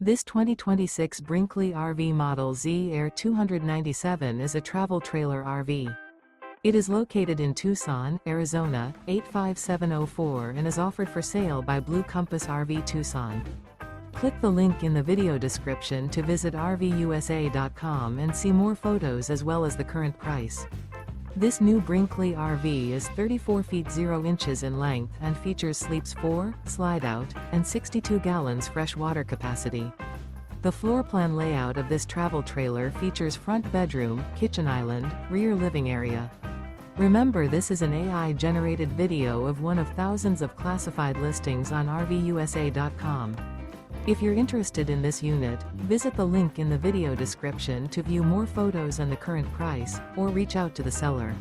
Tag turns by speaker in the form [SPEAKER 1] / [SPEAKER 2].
[SPEAKER 1] This 2026 Brinkley RV Model Z Air 297 is a travel trailer RV. It is located in Tucson, Arizona, 85704 and is offered for sale by Blue Compass RV Tucson. Click the link in the video description to visit RVUSA.com and see more photos as well as the current price. This new Brinkley RV is 34 feet 0 inches in length and features sleeps 4, slide-out, and 62 gallons fresh water capacity. The floor plan layout of this travel trailer features front bedroom, kitchen island, rear living area. Remember, this is an AI-generated video of one of thousands of classified listings on RVUSA.com. If you're interested in this unit, visit the link in the video description to view more photos and the current price, or reach out to the seller.